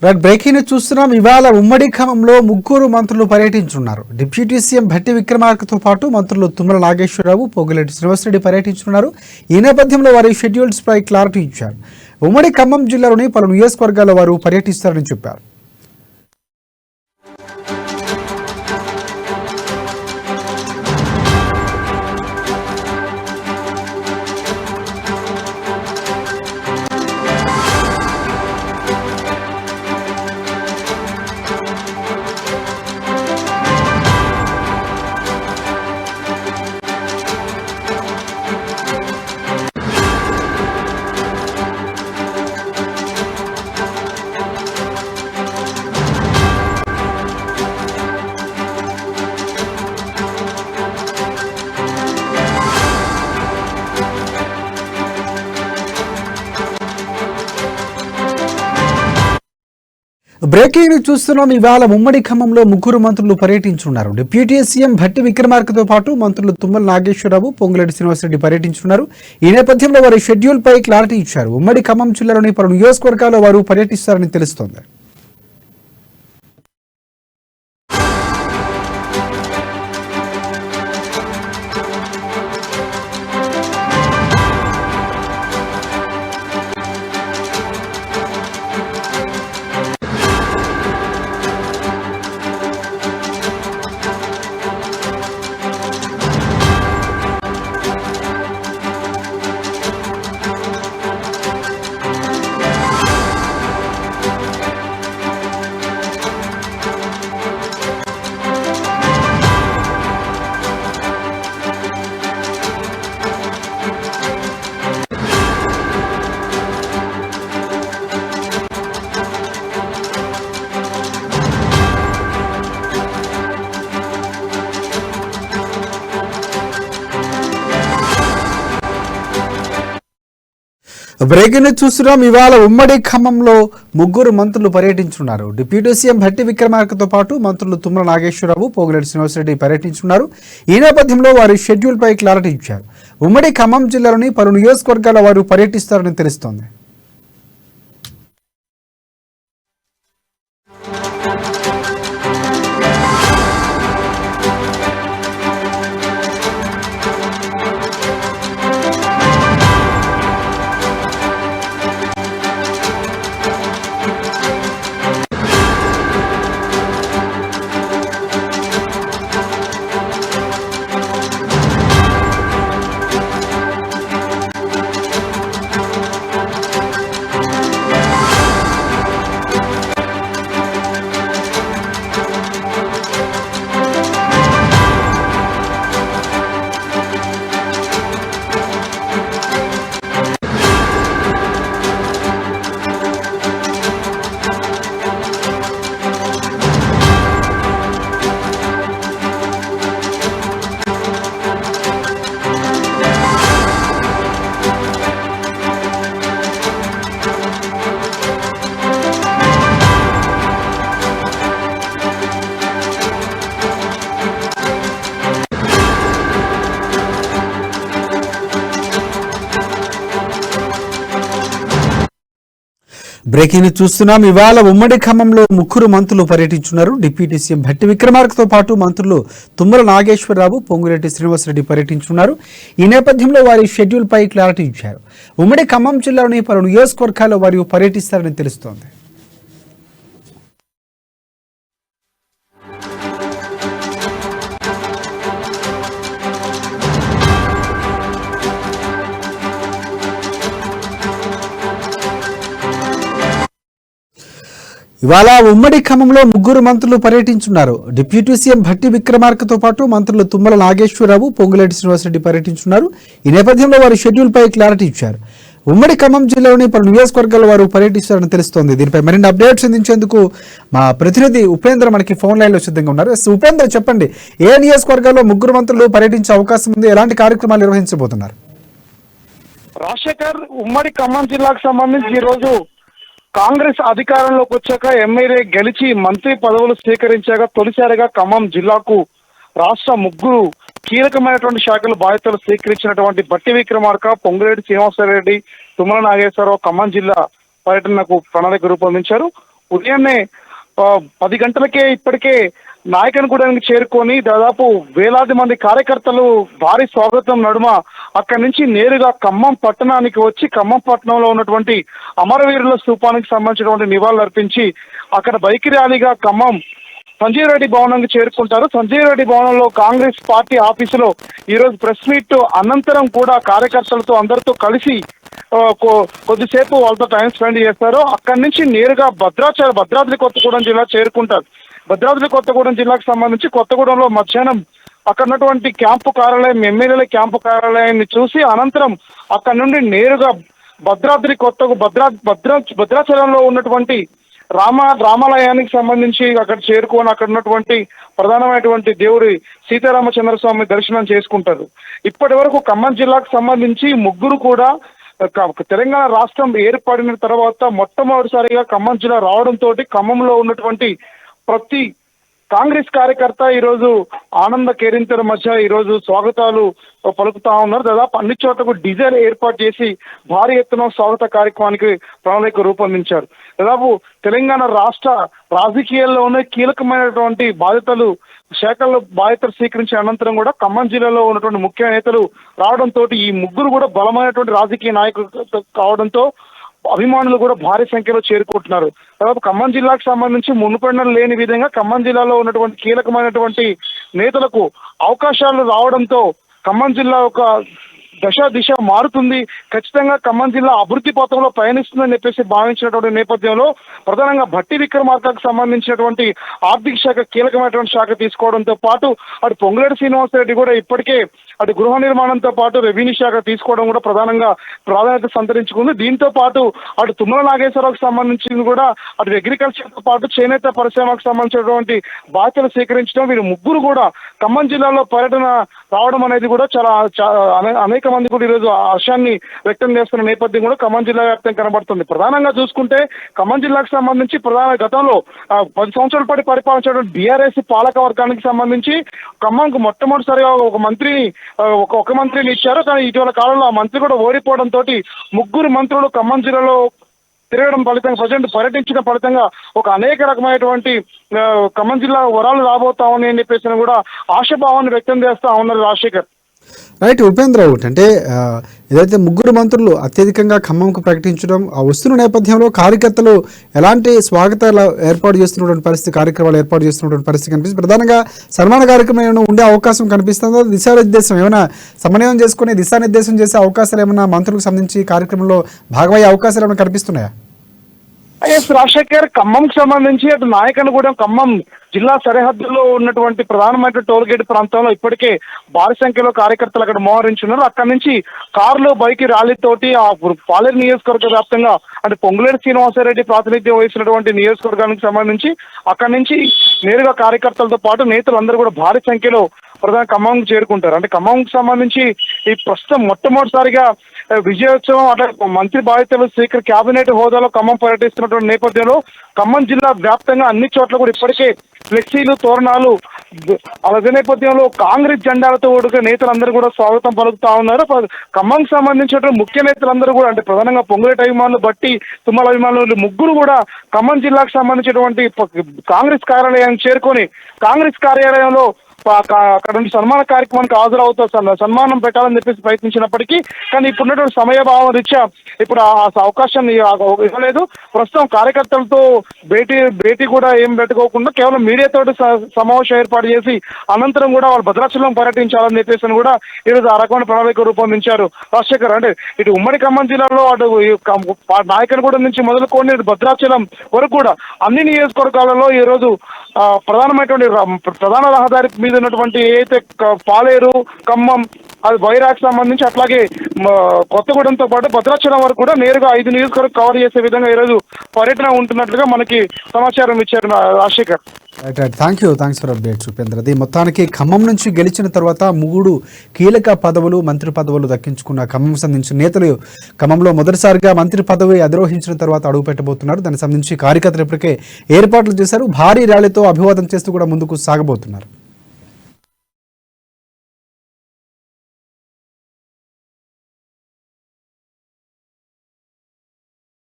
Right breaking news చూస్తున్నాం. ఇవాళ ఉమ్మడి ఖమ్మంలో ముగ్గురు మంత్రులు పర్యటించున్నారు. డిప్యూటీ సీఎం భట్టి విక్రమార్కతో పాటు మంత్రులు తుమ్మల నాగేశ్వరరావు, పొంగులేటి శ్రీనివాసరెడ్డి పర్యటించనున్నారు. ఈ నేపథ్యంలో వారి షెడ్యూల్స్ పై క్లారిటీ ఇచ్చారు. ఉమ్మడి ఖమ్మం జిల్లాలోని పలు నియోజకవర్గాల్లో వారు పర్యటిస్తారని చెప్పారు. బ్రేకింగ్ న్యూస్ చూస్తున్నాం. ఇవాళ ఉమ్మడి ఖమ్మంలో ముగ్గురు మంత్రులు పర్యటించున్నారు. డిప్యూటీ సీఎం భట్టి విక్రమార్కతో పాటు మంత్రులు తుమ్మల నాగేశ్వరరావు, పొంగులేటి శ్రీనివాసరెడ్డి పర్యటించున్నారు. ఈ నేపథ్యంలో వారి షెడ్యూల్ పై క్లారిటీ ఇచ్చారు. ఉమ్మడి ఖమ్మం జిల్లాలోని పలు నియోజకవర్గాల్లో వారు పర్యటిస్తారని తెలుస్తోంది. బ్రేకింగ్ న్యూస్ చూస్తున్నాం. ఇవాళ ఉమ్మడి ఖమ్మంలో ముగ్గురు మంత్రులు పర్యటించున్నారు. డిప్యూటీ సీఎం భట్టి విక్రమార్కతో పాటు మంత్రులు తుమ్మల నాగేశ్వరరావు, పొంగులేటి శ్రీనివాసరెడ్డి పర్యటించున్నారు. ఈ నేపథ్యంలో వారి షెడ్యూల్ పై క్లారిటీ ఇచ్చారు. ఉమ్మడి ఖమ్మం జిల్లాలోని పలు నియోజకవర్గాల వారు పర్యటిస్తారని తెలుస్తోంది. బ్రేకింగ్ న్యూస్ చూస్తున్నాం. ఇవాళ ఉమ్మడి ఖమ్మంలో ముగ్గురు మంత్రులు పర్యటించున్నారు. డిప్యూటీ సీఎం భట్టి విక్రమార్కతో పాటు మంత్రులు తుమ్మల నాగేశ్వరరావు, పొంగులేటి శ్రీనివాసరెడ్డి పర్యటించున్నారు. ఈ నేపథ్యంలో వారి షెడ్యూల్ పై క్లారిటీ ఇచ్చారు. ఉమ్మడి ఖమ్మం జిల్లాలోని పలు నియోజకవర్గాల్లో వారు పర్యటిస్తారని తెలుస్తోంది. ఇవాళ ఉమ్మడి ఖమ్మంలో ముగ్గురు మంత్రులు పర్యటించున్నారు. డిప్యూటీ సీఎం భట్టి విక్రమార్కతో పాటు మంత్రులు తుమ్మల నాగేశ్వరరావు, పొంగులేటి శ్రీనివాసరెడ్డి పర్యటించున్నారు. ఈ నేపథ్యంలో వారి షెడ్యూల్ పై క్లారిటీ ఇచ్చారు. ఉమ్మడి ఖమ్మం జిల్లాలోని పలు నియోజకవర్గాల్లో వారు పర్యటిస్తారని తెలుస్తోంది. దీనిపై మరిన్ని అప్డేట్స్ అందించేందుకు మా ప్రతినిధి ఉపేంద్ర మనకి ఫోన్ లైన్ లో సిద్ధంగా ఉన్నారు. ఉపేంద్ర, చెప్పండి, ఏ నియోజకవర్గాల్లో ముగ్గురు మంత్రులు పర్యటించే అవకాశం ఉంది? ఎలాంటి కార్యక్రమాలు నిర్వహించబోతున్నారు? రాజశేఖర్, ఉమ్మడి ఖమ్మం జిల్లాకు సంబంధించి ఈ రోజు కాంగ్రెస్ అధికారంలోకి వచ్చాక ఎమ్మెల్యే గెలిచి మంత్రి పదవులు స్వీకరించాక తొలిసారిగా ఖమ్మం జిల్లాకు రాష్ట్ర ముగ్గురు కీలకమైనటువంటి శాఖలు బాధ్యతలు స్వీకరించినటువంటి భట్టి విక్రమార్క, పొంగులేటి శ్రీనివాసరెడ్డి, తుమ్మల నాగేశ్వరరావు ఖమ్మం జిల్లా పర్యటనకు ప్రణాళిక రూపొందించారు. ఉదయాన్నే 10 గంటలకే ఇప్పటికే నాయకనగూడెనికి చేరుకొని దాదాపు వేలాది మంది కార్యకర్తలు భారీ స్వాగతం నడుమ అక్కడి నుంచి నేరుగా ఖమ్మం పట్టణానికి వచ్చి ఖమ్మం పట్టణంలో ఉన్నటువంటి అమరవీరుల స్థూపానికి సంబంధించినటువంటి నివాళులు అర్పించి అక్కడ బైక్ ర్యాలీగా ఖమ్మం సంజీవ్ రెడ్డి భవనానికి చేరుకుంటారు. సంజీవ్ రెడ్డి భవనంలో కాంగ్రెస్ పార్టీ ఆఫీసులో ఈరోజు ప్రెస్ మీట్ అనంతరం కూడా కార్యకర్తలతో అందరితో కలిసి కొద్దిసేపు వాళ్ళతో టైం స్పెండ్ చేస్తారు. అక్కడి నుంచి నేరుగా భద్రాద్రి కొత్తగూడెం జిల్లా చేరుకుంటారు. భద్రాద్రి కొత్తగూడెం జిల్లాకు సంబంధించి కొత్తగూడెంలో మధ్యాహ్నం అక్కడ ఉన్నటువంటి క్యాంపు కార్యాలయం ఎమ్మెల్యేల క్యాంపు కార్యాలయాన్ని చూసి అనంతరం అక్కడ నుండి నేరుగా భద్రాచలంలో ఉన్నటువంటి రామాలయానికి సంబంధించి అక్కడ చేరుకొని అక్కడ ఉన్నటువంటి ప్రధానమైనటువంటి దేవుడి సీతారామచంద్రస్వామి దర్శనం చేసుకుంటారు. ఇప్పటి వరకు ఖమ్మం జిల్లాకు సంబంధించి ముగ్గురు కూడా తెలంగాణ రాష్ట్రం ఏర్పడిన తర్వాత మొట్టమొదటిసారిగా ఖమ్మం జిల్లా రావడంతో ఖమ్మంలో ఉన్నటువంటి ప్రతి కాంగ్రెస్ కార్యకర్త ఈరోజు ఆనంద కేరింతల మధ్య ఈరోజు స్వాగతాలు పలుకుతా ఉన్నారు. దాదాపు అన్ని చోట్లకు డీజేలు ఏర్పాటు చేసి భారీ ఎత్తున స్వాగత కార్యక్రమానికి ప్రణాళిక రూపొందించారు. దాదాపు తెలంగాణ రాష్ట్ర రాజకీయాల్లోనే కీలకమైనటువంటి శాఖల్లో బాధ్యతలు స్వీకరించిన అనంతరం కూడా ఖమ్మం జిల్లాలో ఉన్నటువంటి ముఖ్య నేతలు రావడంతో ఈ ముగ్గురు కూడా బలమైనటువంటి రాజకీయ నాయకులు కావడంతో అభిమానులు కూడా భారీ సంఖ్యలో చేరుకుంటున్నారు. దాదాపు ఖమ్మం జిల్లాకు సంబంధించి మునుపెన్నడూ లేని విధంగా ఖమ్మం జిల్లాలో ఉన్నటువంటి కీలకమైనటువంటి నేతలకు అవకాశాలు రావడంతో ఖమ్మం జిల్లా ఒక దిశ మారుతుంది, ఖచ్చితంగా ఖమ్మం జిల్లా అభివృద్ధి పథంలో పయనిస్తుందని చెప్పేసి భావించినటువంటి నేపథ్యంలో ప్రధానంగా భట్టి విక్రమార్కకు సంబంధించినటువంటి ఆర్థిక శాఖ కీలకమైనటువంటి శాఖ తీసుకోవడంతో పాటు అటు పొంగులేటి శ్రీనివాసరెడ్డి కూడా ఇప్పటికే అటు గృహ నిర్మాణంతో పాటు రెవెన్యూ శాఖ తీసుకోవడం కూడా ప్రధానంగా ప్రాధాన్యత సంతరించుకుంది. దీంతో పాటు అటు తుమ్మల నాగేశ్వరరావుకు సంబంధించింది కూడా అటు అగ్రికల్చర్తో పాటు చేనేత పరిశ్రమకు సంబంధించినటువంటి బాధ్యతలు స్వీకరించడం, వీరు ముగ్గురు కూడా ఖమ్మం జిల్లాలో పర్యటన రావడం అనేది కూడా చాలా అనేక మంది కూడా ఈరోజు హర్షాన్ని వ్యక్తం చేస్తున్న నేపథ్యం కూడా ఖమ్మం జిల్లా వ్యాప్తం కనబడుతుంది. ప్రధానంగా చూసుకుంటే ఖమ్మం జిల్లాకు సంబంధించి గతంలో 10 సంవత్సరాల పాటు పరిపాలించినటువంటి బీఆర్ఎస్ పాలక వర్గానికి సంబంధించి ఖమ్మంకు మొట్టమొదటిసారిగా ఒక మంత్రిని ఇచ్చారు. కానీ ఇటీవల కాలంలో ఆ మంత్రి కూడా ఓడిపోవడంతో ముగ్గురు మంత్రులు ఖమ్మం జిల్లాలో తిరగడం ఫలితంగా పర్యటించిన ఫలితంగా ఒక అనేక రకమైనటువంటి ఖమ్మం జిల్లా వరాలు రాబోతామని అని చెప్పేసి కూడా ఆశాభావాన్ని వ్యక్తం చేస్తా ఉన్నారు రాజశేఖర్. రైట్ ఉపేంద్ర, అంటే ఏదైతే ముగ్గురు మంత్రులు అత్యధికంగా ఖమ్మంకు ప్రకటించడం వస్తున్న నేపథ్యంలో కార్యకర్తలు ఎలాంటి స్వాగతాలు ఏర్పాటు చేస్తున్నటువంటి పరిస్థితి, కార్యక్రమాలు ఏర్పాటు చేస్తున్నటువంటి పరిస్థితి కనిపిస్తుంది. ప్రధానంగా సన్మాన కార్యక్రమం ఏమైనా ఉండే అవకాశం కనిపిస్తుందో, దిశానిర్దేశం ఏమైనా సమన్వయం చేసుకుని దిశానిర్దేశం చేసే అవకాశాలు ఏమైనా మంత్రులకు సంబంధించి కార్యక్రమంలో భాగమయ్యే అవకాశాలు ఏమైనా కనిపిస్తున్నాయా? రాజశేఖర్, ఖమ్మంకి సంబంధించి అటు నాయకనగూడెం ఖమ్మం జిల్లా సరిహద్దుల్లో ఉన్నటువంటి ప్రధానమైన టోల్ గేట్ ప్రాంతంలో ఇప్పటికే భారీ సంఖ్యలో కార్యకర్తలు అక్కడ మోహరించున్నారు. అక్కడి నుంచి కార్లు బైక్ ర్యాలీతోటి ఆ పాలేరు నియోజకవర్గ వ్యాప్తంగా అంటే పొంగులేటి శ్రీనివాసరెడ్డి ప్రాతినిధ్యం వహిస్తున్నటువంటి నియోజకవర్గానికి సంబంధించి అక్కడి నుంచి నేరుగా కార్యకర్తలతో పాటు నేతలందరూ కూడా భారీ సంఖ్యలో ప్రధాన ఖమ్మంకి చేరుకుంటారు. అంటే ఖమ్మంకి సంబంధించి ఈ ప్రస్తుతం మొట్టమొదటిసారిగా విజయోత్సవం అట్లా మంత్రి బాధ్యతలు కేబినెట్ హోదాలో ఖమ్మం పర్యటిస్తున్నటువంటి నేపథ్యంలో ఖమ్మం జిల్లా వ్యాప్తంగా అన్ని చోట్ల కూడా ఇప్పటికే ఫ్లెక్సీలు, తోరణాలు, అదే నేపథ్యంలో కాంగ్రెస్ జెండాలతో కూడా నేతలందరూ కూడా స్వాగతం పలుకుతా ఉన్నారు. ఖమ్మంకి సంబంధించిన ముఖ్య నేతలందరూ కూడా అంటే ప్రధానంగా పొంగులేటి అభిమానులు, బట్టి తుమ్మల అభిమానులు ముగ్గురు కూడా ఖమ్మం జిల్లాకు సంబంధించినటువంటి కాంగ్రెస్ కార్యాలయానికి చేరుకొని కాంగ్రెస్ కార్యాలయంలో అక్కడ నుంచి సన్మాన కార్యక్రమానికి హాజరవుతూ సన్మానం పెట్టాలని చెప్పేసి ప్రయత్నించినప్పటికీ కానీ ఇప్పుడున్నటువంటి సమయభావం రీత్యా ఇప్పుడు ఆ అవకాశాన్ని ఇవ్వలేదు. ప్రస్తుతం కార్యకర్తలతో భేటీ కూడా ఏం పెట్టుకోకుండా కేవలం మీడియాతో సమావేశం ఏర్పాటు చేసి అనంతరం కూడా వాళ్ళు భద్రాచలం పర్యటించాలని చెప్పేసి కూడా ఈరోజు ఆ రకమైన ప్రణాళిక రూపొందించారు రాజశేఖర్. అంటే ఇటు ఉమ్మడి ఖమ్మం జిల్లాలో అటు నాయకనగూడెం నుంచి మొదలుకొని భద్రాచలం వరకు కూడా అన్ని నియోజకవర్గాలలో ఈరోజు ప్రధానమైనటువంటి ప్రధాన రహదారి మీద ఉన్నటువంటి ఏదైతే పాలేరు, ఖమ్మం, అది వైరాగ్ సంబంధించి అట్లాగే కొత్తగూడెంతో పాటు భద్రాచలం వరకు కూడా నేరుగా 5 నియోజకవర్గం కవర్ చేసే విధంగా ఈరోజు పర్యటన ఉంటున్నట్లుగా మనకి సమాచారం ఇచ్చారు Rajasekhar. Thanks for updates Upendra. అది మొత్తానికి ఖమ్మం నుంచి గెలిచిన తర్వాత 3 కీలక పదవులు, మంత్రి పదవులు దక్కించుకున్న ఖమ్మం సంబంధించిన నేతలు ఖమ్మంలో మొదటిసారిగా మంత్రి పదవి అధిరోహించిన తర్వాత అడుగు పెట్టబోతున్నారు. దానికి సంబంధించి కార్యకర్తలు ఇప్పటికే ఏర్పాట్లు చేశారు. భారీ ర్యాలీతో అభివాదం చేస్తూ కూడా ముందుకు సాగబోతున్నారు.